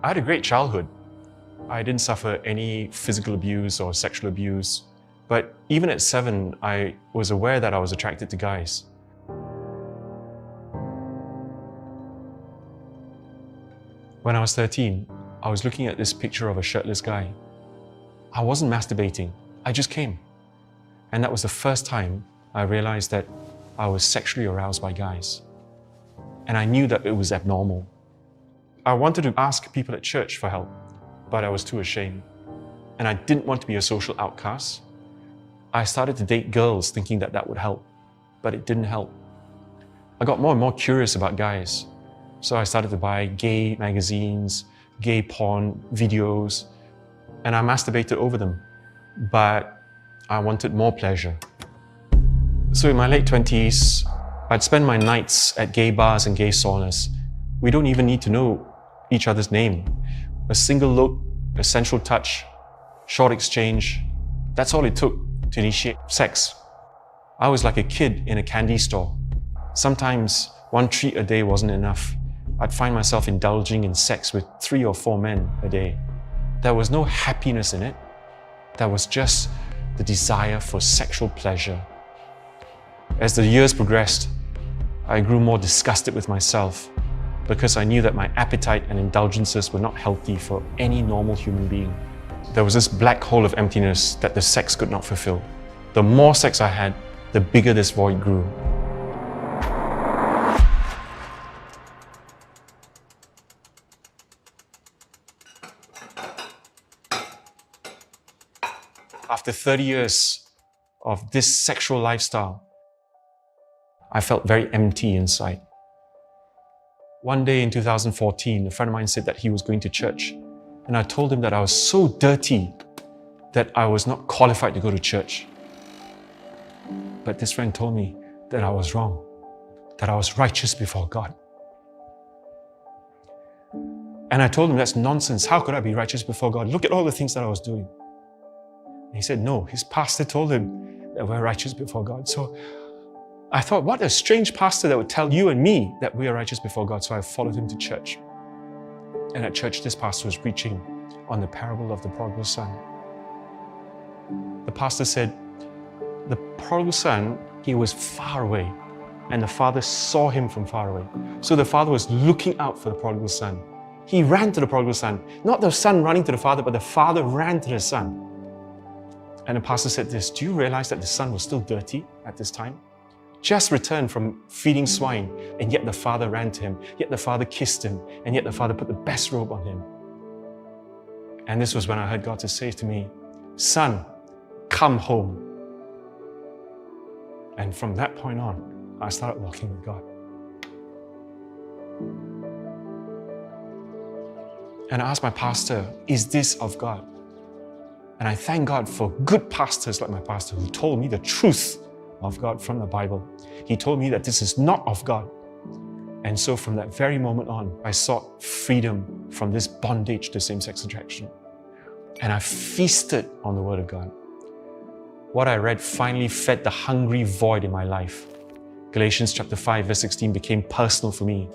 I had a great childhood. I didn't suffer any physical abuse or sexual abuse. But even at 7, I was aware that I was attracted to guys. When I was 13, I was looking at this picture of a shirtless guy. I wasn't masturbating, I just came. And that was the first time I realized that I was sexually aroused by guys. And I knew that it was abnormal. I wanted to ask people at church for help, but I was too ashamed. And I didn't want to be a social outcast. I started to date girls thinking that that would help, but it didn't help. I got more and more curious about guys. So I started to buy gay magazines, gay porn videos, and I masturbated over them. But I wanted more pleasure. So in my late 20s, I'd spend my nights at gay bars and gay saunas. We don't even need to know each other's name. A single look, a sensual touch, short exchange, that's all it took to initiate sex. I was like a kid in a candy store. Sometimes one treat a day wasn't enough. I'd find myself indulging in sex with 3 or 4 men a day. There was no happiness in it. There was just the desire for sexual pleasure. As the years progressed, I grew more disgusted with myself because I knew that my appetite and indulgences were not healthy for any normal human being. There was this black hole of emptiness that the sex could not fulfill. The more sex I had, the bigger this void grew. After 30 years of this sexual lifestyle, I felt very empty inside. One day in 2014, a friend of mine said that he was going to church, and I told him that I was so dirty that I was not qualified to go to church. But this friend told me that I was wrong, that I was righteous before God. And I told him, that's nonsense. How could I be righteous before God? Look at all the things that I was doing. And he said, no, his pastor told him that we're righteous before God. So I thought, what a strange pastor that would tell you and me that we are righteous before God. So I followed him to church. And at church, this pastor was preaching on the parable of the prodigal son. The pastor said, the prodigal son, he was far away, and the father saw him from far away. So the father was looking out for the prodigal son. He ran to the prodigal son, not the son running to the father, but the father ran to the son. And the pastor said this, do you realize that the son was still dirty at this time? Just returned from feeding swine, and yet the father ran to him, yet the father kissed him, and yet the father put the best robe on him. And this was when I heard God to say to me, son, come home. And from that point on, I started walking with God. And I asked my pastor, is this of God? And I thank God for good pastors like my pastor who told me the truth of God from the Bible. He told me that this is not of God. And so from that very moment on, I sought freedom from this bondage to same-sex attraction. And I feasted on the Word of God. What I read finally fed the hungry void in my life. Galatians chapter 5, verse 16 became personal for me.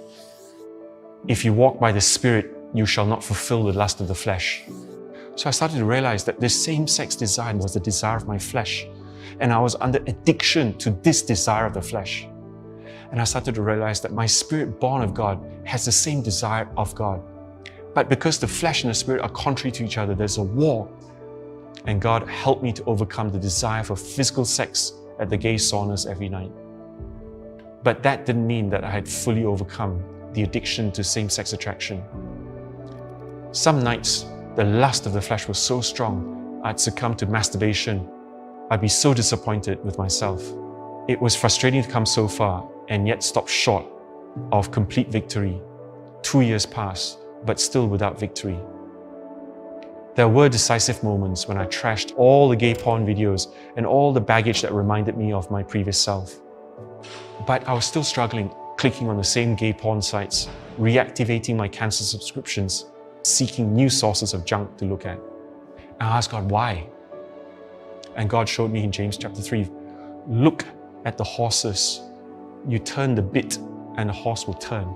If you walk by the Spirit, you shall not fulfill the lust of the flesh. So I started to realize that this same-sex desire was the desire of my flesh. And I was under addiction to this desire of the flesh. And I started to realize that my spirit born of God has the same desire of God. But because the flesh and the spirit are contrary to each other, there's a war. And God helped me to overcome the desire for physical sex at the gay saunas every night. But that didn't mean that I had fully overcome the addiction to same-sex attraction. Some nights, the lust of the flesh was so strong, I'd succumb to masturbation. I'd be so disappointed with myself. It was frustrating to come so far and yet stop short of complete victory. 2 years passed, but still without victory. There were decisive moments when I trashed all the gay porn videos and all the baggage that reminded me of my previous self. But I was still struggling, clicking on the same gay porn sites, reactivating my cancer subscriptions, seeking new sources of junk to look at. I asked God, why? And God showed me in James chapter 3, look at the horses. You turn the bit and the horse will turn.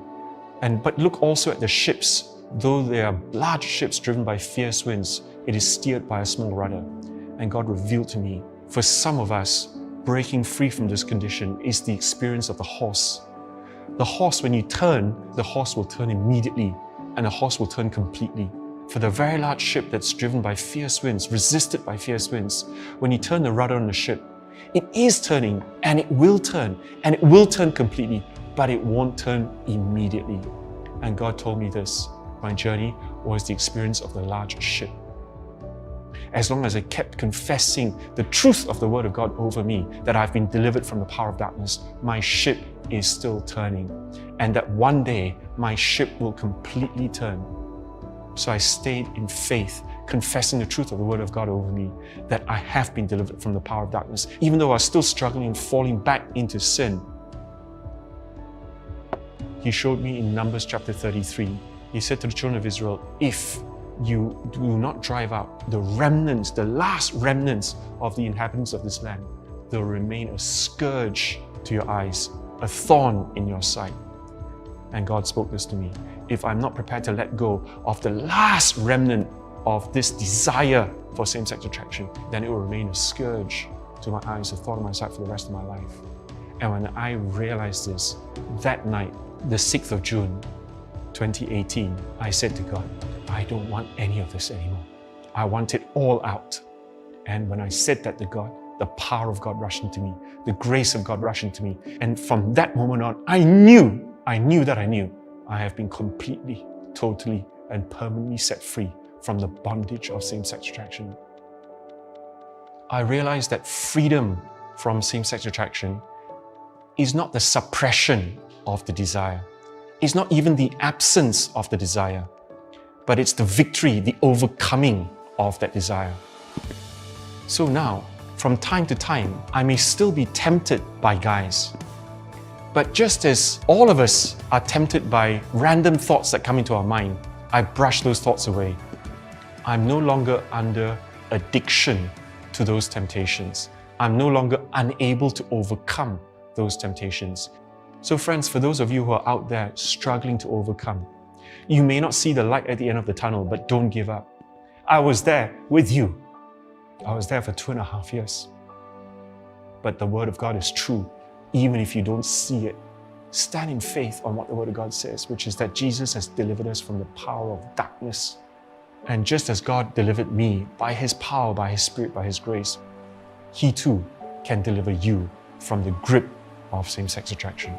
But look also at the ships. Though there are large ships driven by fierce winds, it is steered by a small rudder. And God revealed to me, for some of us, breaking free from this condition is the experience of the horse. The horse, when you turn, the horse will turn immediately, and the horse will turn completely. For the very large ship that's driven by fierce winds, resisted by fierce winds, when you turn the rudder on the ship, it is turning, and it will turn completely, but it won't turn immediately. And God told me this. My journey was the experience of the large ship. As long as I kept confessing the truth of the Word of God over me, that I've been delivered from the power of darkness, my ship is still turning. And that one day, my ship will completely turn. So I stayed in faith, confessing the truth of the Word of God over me, that I have been delivered from the power of darkness, even though I was still struggling and falling back into sin. He showed me in Numbers chapter 33, He said to the children of Israel, if you do not drive out the remnants, the last remnants of the inhabitants of this land, they'll remain a scourge to your eyes, a thorn in your sight. And God spoke this to me. If I'm not prepared to let go of the last remnant of this desire for same-sex attraction, then it will remain a scourge to my eyes, a thorn in my sight for the rest of my life. And when I realized this, that night, the 6th of June, 2018, I said to God, I don't want any of this anymore. I want it all out. And when I said that to God, the power of God rushed into me, the grace of God rushed into me. And from that moment on, I knew I have been completely, totally, and permanently set free from the bondage of same-sex attraction. I realized that freedom from same-sex attraction is not the suppression of the desire. It's not even the absence of the desire, but it's the victory, the overcoming of that desire. So now, from time to time, I may still be tempted by guys. But just as all of us are tempted by random thoughts that come into our mind, I brush those thoughts away. I'm no longer under addiction to those temptations. I'm no longer unable to overcome those temptations. So friends, for those of you who are out there struggling to overcome, you may not see the light at the end of the tunnel, but don't give up. I was there with you. I was there for 2.5 years. But the Word of God is true, even if you don't see it. Stand in faith on what the Word of God says, which is that Jesus has delivered us from the power of darkness. And just as God delivered me by His power, by His Spirit, by His grace, He too can deliver you from the grip of same-sex attraction.